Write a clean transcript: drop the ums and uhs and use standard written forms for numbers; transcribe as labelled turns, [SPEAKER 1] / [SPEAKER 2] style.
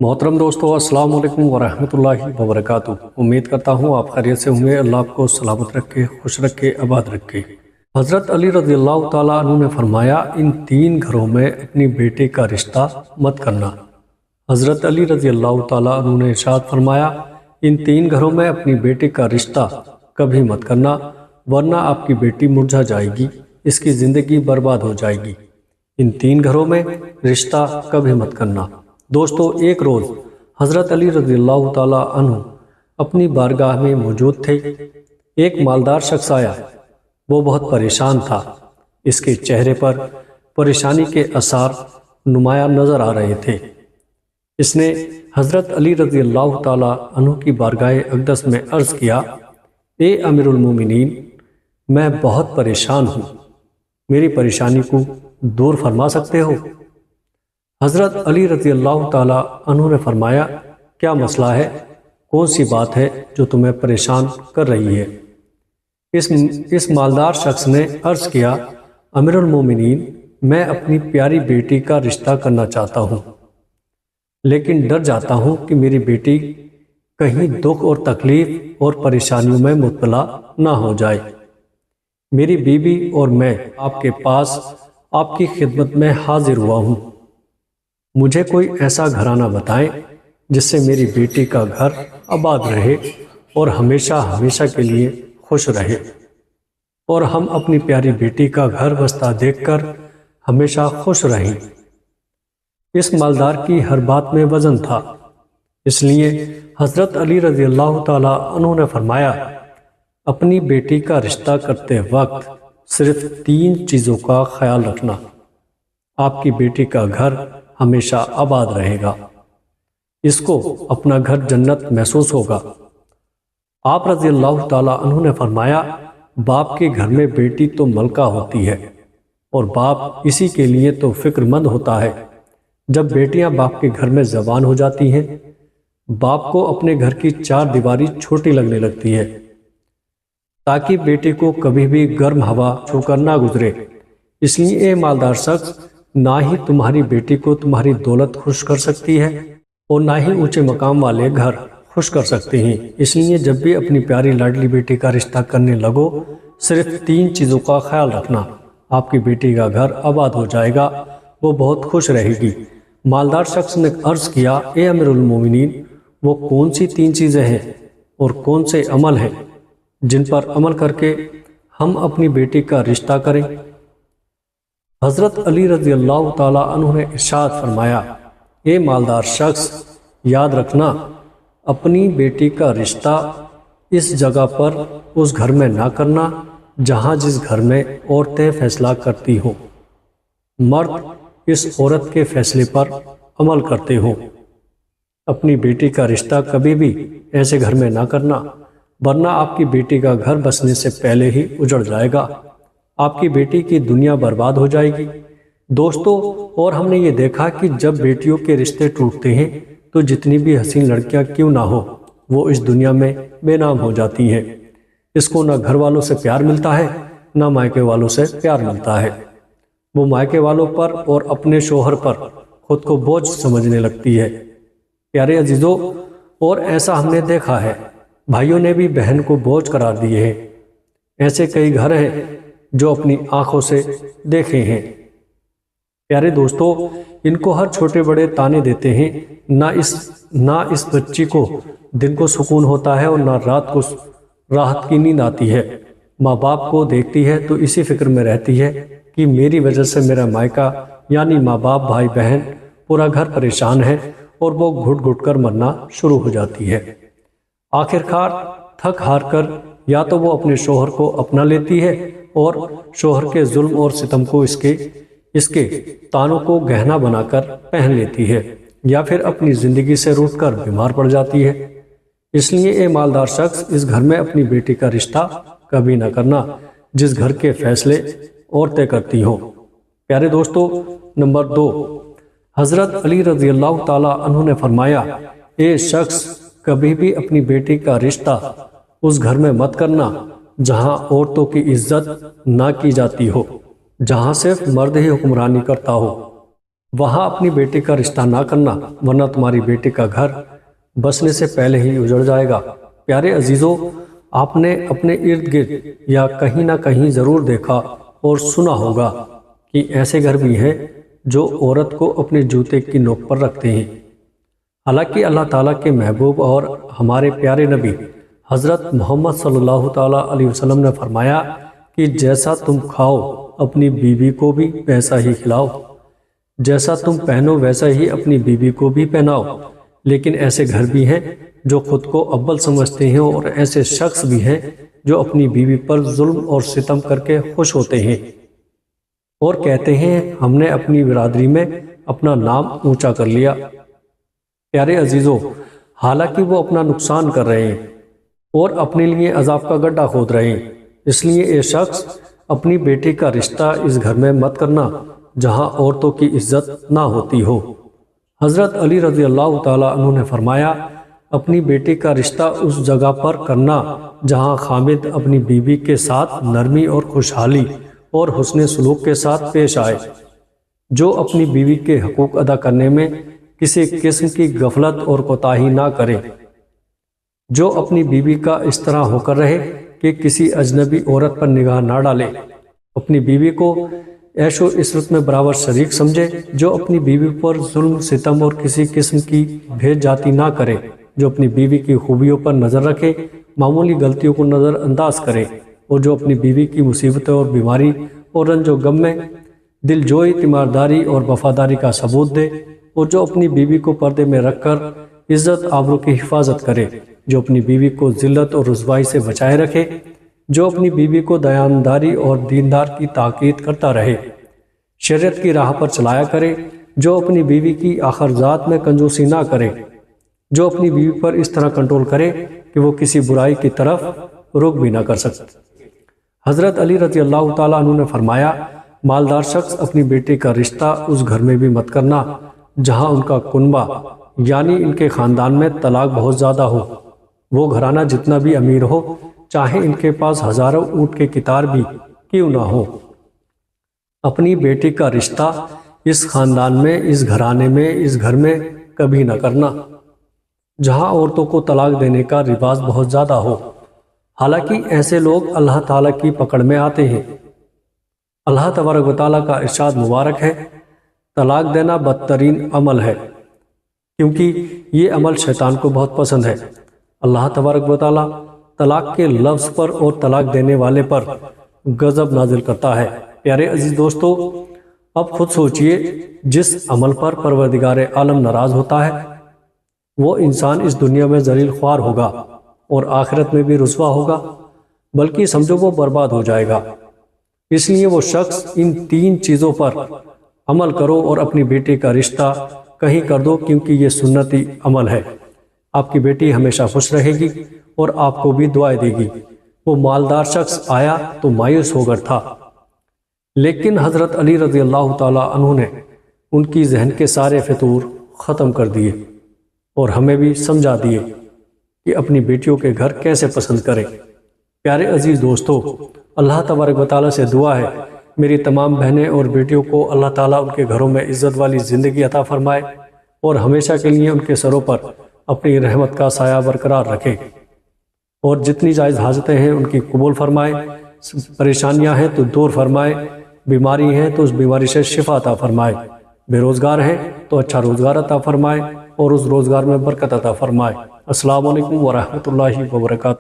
[SPEAKER 1] محترم دوستو السلام علیکم ورحمۃ اللہ وبرکاتہ۔ امید کرتا ہوں آپ خیریت سے ہوں گے۔ اللہ آپ کو سلامت رکھے، خوش رکھے، آباد رکھے۔ حضرت علی رضی اللہ تعالیٰ عنہ نے فرمایا، ان 3 گھروں میں اپنی بیٹے کا رشتہ مت کرنا۔ حضرت علی رضی اللہ تعالیٰ عنہ نے ارشاد فرمایا، ان 3 گھروں میں اپنی بیٹے کا رشتہ کبھی مت کرنا، ورنہ آپ کی بیٹی مرجھا جائے گی، اس کی زندگی برباد ہو جائے گی۔ ان 3 گھروں میں رشتہ کبھی مت کرنا۔ دوستو، ایک روز حضرت علی رضی اللہ تعالیٰ عنہ اپنی بارگاہ میں موجود تھے۔ ایک مالدار شخص آیا، وہ بہت پریشان تھا۔ اس کے چہرے پر پریشانی کے آثار نمایاں نظر آ رہے تھے۔ اس نے حضرت علی رضی اللہ تعالیٰ عنہ کی بارگاہ اقدس میں عرض کیا، اے امیر المومنین، میں بہت پریشان ہوں، میری پریشانی کو دور فرما سکتے ہو؟ حضرت علی رضی اللہ تعالیٰ عنہ نے فرمایا، کیا مسئلہ ہے؟ کون سی بات ہے جو تمہیں پریشان کر رہی ہے؟ اس مالدار شخص نے عرض کیا، امیر المومنین، میں اپنی پیاری بیٹی کا رشتہ کرنا چاہتا ہوں، لیکن ڈر جاتا ہوں کہ میری بیٹی کہیں دکھ اور تکلیف اور پریشانیوں میں مبتلا نہ ہو جائے۔ میری بیوی اور میں آپ کے پاس آپ کی خدمت میں حاضر ہوا ہوں۔ مجھے کوئی ایسا گھرانہ بتائیں جس سے میری بیٹی کا گھر آباد رہے اور ہمیشہ ہمیشہ کے لیے خوش رہے، اور ہم اپنی پیاری بیٹی کا گھر بستہ دیکھ کر ہمیشہ خوش رہیں۔ اس مالدار کی ہر بات میں وزن تھا، اس لیے حضرت علی رضی اللہ تعالیٰ عنہ نے فرمایا، اپنی بیٹی کا رشتہ کرتے وقت صرف 3 چیزوں کا خیال رکھنا، آپ کی بیٹی کا گھر ہمیشہ آباد رہے گا، اس کو اپنا گھر جنت محسوس ہوگا۔ آپ رضی اللہ تعالیٰ عنہ نے فرمایا، باپ کے گھر میں بیٹی تو ملکہ ہوتی ہے، اور باپ اسی کے لیے تو فکر مند ہوتا ہے۔ جب بیٹیاں باپ کے گھر میں زبان ہو جاتی ہیں، باپ کو اپنے گھر کی 4 دیواری چھوٹی لگنے لگتی ہے، تاکہ بیٹی کو کبھی بھی گرم ہوا چھو کر نہ گزرے۔ اس لیے اے مالدار شخص، نہ ہی تمہاری بیٹی کو تمہاری دولت خوش کر سکتی ہے، اور نہ ہی اونچے مقام والے گھر خوش کر سکتے ہیں۔ اس لیے جب بھی اپنی پیاری لاڈلی بیٹی کا رشتہ کرنے لگو، صرف 3 چیزوں کا خیال رکھنا، آپ کی بیٹی کا گھر آباد ہو جائے گا، وہ بہت خوش رہے گی۔ مالدار شخص نے عرض کیا، اے امیر المومنین، وہ کون سی 3 چیزیں ہیں اور کون سے عمل ہیں جن پر عمل کر کے ہم اپنی بیٹی کا رشتہ کریں؟ حضرت علی رضی اللہ تعالیٰ عنہ نے ارشاد فرمایا، اے مالدار شخص، یاد رکھنا، اپنی بیٹی کا رشتہ اس جگہ پر اس گھر میں نہ کرنا جہاں جس گھر میں عورتیں فیصلہ کرتی ہوں، مرد اس عورت کے فیصلے پر عمل کرتے ہوں۔ اپنی بیٹی کا رشتہ کبھی بھی ایسے گھر میں نہ کرنا، ورنہ آپ کی بیٹی کا گھر بسنے سے پہلے ہی اجڑ جائے گا، آپ کی بیٹی کی دنیا برباد ہو جائے گی۔ دوستو، اور ہم نے یہ دیکھا کہ جب بیٹیوں کے رشتے ٹوٹتے ہیں تو جتنی بھی حسین لڑکیاں کیوں نہ ہو، وہ اس دنیا میں بے نام ہو جاتی ہیں۔ اس کو نہ گھر والوں سے پیار ملتا ہے، نہ مائکے والوں سے پیار ملتا ہے۔ وہ مائکے والوں پر اور اپنے شوہر پر خود کو بوجھ سمجھنے لگتی ہے۔ پیارے عزیزو، اور ایسا ہم نے دیکھا ہے، بھائیوں نے بھی بہن کو بوجھ قرار دیے ہیں۔ ایسے کئی گھر ہیں جو اپنی آنکھوں سے دیکھے ہیں۔ پیارے دوستو، ان کو ہر چھوٹے بڑے تانے دیتے ہیں، نہ اس بچی کو دن کو سکون ہوتا ہے اور نہ رات کو راحت کی نیند آتی ہے۔ ماں باپ کو دیکھتی ہے تو اسی فکر میں رہتی ہے کہ میری وجہ سے میرا مائکہ یعنی ماں باپ، بھائی بہن، پورا گھر پریشان ہے، اور وہ گھٹ گھٹ کر مرنا شروع ہو جاتی ہے۔ آخرکار تھک ہار کر یا تو وہ اپنے شوہر کو اپنا لیتی ہے اور شوہر کے ظلم اور ستم کو اس کے تانوں کو گہنا بنا کر پہن لیتی ہے، یا پھر اپنی زندگی سے روٹھ کر بیمار پڑ جاتی ہے۔ اس لیے اے مالدار شخص، اس گھر میں اپنی بیٹی کا رشتہ کبھی نہ کرنا جس گھر کے فیصلے عورتیں کرتی ہوں۔ پیارے دوستو، نمبر 2، حضرت علی رضی اللہ تعالیٰ عنہ نے فرمایا، اے شخص، کبھی بھی اپنی بیٹی کا رشتہ اس گھر میں مت کرنا جہاں عورتوں کی عزت نہ کی جاتی ہو، جہاں صرف مرد ہی حکمرانی کرتا ہو۔ وہاں اپنی بیٹی کا رشتہ نہ کرنا، ورنہ تمہاری بیٹی کا گھر بسنے سے پہلے ہی اجڑ جائے گا۔ پیارے عزیزو، آپ نے اپنے ارد گرد یا کہیں نہ کہیں ضرور دیکھا اور سنا ہوگا کہ ایسے گھر بھی ہیں جو عورت کو اپنے جوتے کی نوک پر رکھتے ہیں۔ حالانکہ اللہ تعالیٰ کے محبوب اور ہمارے پیارے نبی حضرت محمد صلی اللہ تعالیٰ علیہ وسلم نے فرمایا کہ جیسا تم کھاؤ اپنی بیوی کو بھی ویسا ہی کھلاؤ، جیسا تم پہنو ویسا ہی اپنی بیوی کو بھی پہناؤ۔ لیکن ایسے گھر بھی ہیں جو خود کو اول سمجھتے ہیں، اور ایسے شخص بھی ہیں جو اپنی بیوی پر ظلم اور ستم کر کے خوش ہوتے ہیں اور کہتے ہیں ہم نے اپنی برادری میں اپنا نام اونچا کر لیا۔ پیارے عزیزو، حالانکہ وہ اپنا نقصان کر رہے ہیں اور اپنے لیے عذاب کا گڈھا کھود رہے ہیں۔ اس لیے اے شخص، اپنی بیٹی کا رشتہ اس گھر میں مت کرنا جہاں عورتوں کی عزت نہ ہوتی ہو۔ حضرت علی رضی اللہ تعالیٰ عنہ نے فرمایا، اپنی بیٹی کا رشتہ اس جگہ پر کرنا جہاں خامد اپنی بیوی کے ساتھ نرمی اور خوشحالی اور حسن سلوک کے ساتھ پیش آئے، جو اپنی بیوی کے حقوق ادا کرنے میں کسی قسم کی غفلت اور کوتاہی نہ کرے، جو اپنی بیوی کا اس طرح ہو کر رہے کہ کسی اجنبی عورت پر نگاہ نہ ڈالے، اپنی بیوی کو عیش و عشرت میں برابر شریک سمجھے، جو اپنی بیوی پر ظلم ستم اور کسی قسم کی بھید جاتی نہ کرے، جو اپنی بیوی کی خوبیوں پر نظر رکھے، معمولی غلطیوں کو نظر انداز کرے، اور جو اپنی بیوی کی مصیبتوں اور بیماری اور رنج و غم میں دل جوئی، تیمارداری اور وفاداری کا ثبوت دے، اور جو اپنی بیوی کو پردے میں رکھ کر عزت آبرو کی حفاظت کرے، جو اپنی بیوی کو ذلت اور رسوائی سے بچائے رکھے، جو اپنی بیوی کو دیانتداری اور دیندار کی تاکید کرتا رہے، شریعت کی راہ پر چلایا کرے، جو اپنی بیوی کی اخراجات میں کنجوسی نہ کرے، جو اپنی بیوی پر اس طرح کنٹرول کرے کہ وہ کسی برائی کی طرف رخ بھی نہ کر سکتے۔ حضرت علی رضی اللہ تعالیٰ عنہ نے فرمایا، مالدار شخص اپنی بیٹی کا رشتہ اس گھر میں بھی مت کرنا جہاں ان کا کنبہ یعنی ان کے خاندان میں طلاق بہت زیادہ ہو۔ وہ گھرانہ جتنا بھی امیر ہو، چاہے ان کے پاس ہزاروں اونٹ کے کتار بھی کیوں نہ ہو، اپنی بیٹی کا رشتہ اس خاندان میں، اس گھرانے میں، اس گھر میں کبھی نہ کرنا جہاں عورتوں کو طلاق دینے کا رواج بہت زیادہ ہو۔ حالانکہ ایسے لوگ اللہ تعالیٰ کی پکڑ میں آتے ہیں۔ اللہ تبارک و تعالیٰ کا ارشاد مبارک ہے، طلاق دینا بدترین عمل ہے، کیونکہ یہ عمل شیطان کو بہت پسند ہے۔ اللہ تبارک و تعالیٰ طلاق کے لفظ پر اور طلاق دینے والے پر غضب نازل کرتا ہے۔ پیارے عزیز دوستو، اب خود سوچئے، جس عمل پر پروردگار عالم ناراض ہوتا ہے، وہ انسان اس دنیا میں ذلیل خوار ہوگا اور آخرت میں بھی رسوا ہوگا، بلکہ سمجھو وہ برباد ہو جائے گا۔ اس لیے وہ شخص ان 3 چیزوں پر عمل کرو اور اپنی بیٹی کا رشتہ کہیں کر دو، کیونکہ یہ سنتی عمل ہے۔ آپ کی بیٹی ہمیشہ خوش رہے گی اور آپ کو بھی دعائیں دے گی۔ وہ مالدار شخص آیا تو مایوس ہو کر تھا، لیکن حضرت علی رضی اللہ تعالیٰ عنہ نے ان کی ذہن کے سارے فطور ختم کر دیے اور ہمیں بھی سمجھا دیے کہ اپنی بیٹیوں کے گھر کیسے پسند کریں۔ پیارے عزیز دوستو، اللہ تبارک و تعالیٰ سے دعا ہے میری تمام بہنیں اور بیٹیوں کو اللہ تعالیٰ ان کے گھروں میں عزت والی زندگی عطا فرمائے اور ہمیشہ کے لیے ان کے سروں پر اپنی رحمت کا سایہ برقرار رکھے، اور جتنی جائز حاجتیں ہیں ان کی قبول فرمائے، پریشانیاں ہیں تو دور فرمائے، بیماری ہیں تو اس بیماری سے شفا عطا فرمائے، بے روزگار ہیں تو اچھا روزگار عطا فرمائے اور اس روزگار میں برکت عطا فرمائے۔ السلام علیکم ورحمۃ اللہ وبرکاتہ۔